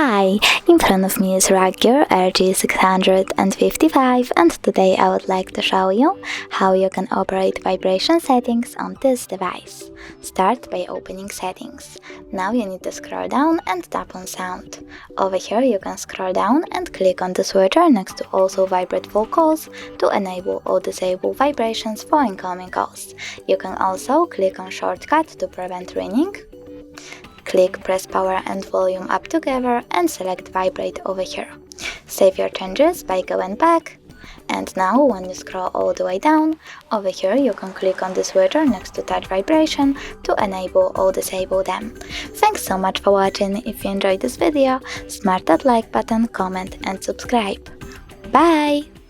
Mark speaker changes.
Speaker 1: Hi, in front of me is RUGGEAR RG655 and today I would like to show you how you can operate vibration settings on this device. Start by opening settings. Now you need to scroll down and tap on sound. Over here you can scroll down and click on the switcher next to also vibrate full calls to enable or disable vibrations for incoming calls. You can also click on shortcut to prevent ringing. Click press power and volume up together and select vibrate over here. Save your changes by going back. And now when you scroll all the way down, over here you can click on the switcher next to touch vibration to enable or disable them. Thanks so much for watching. If you enjoyed this video, smash that like button, comment and subscribe. Bye!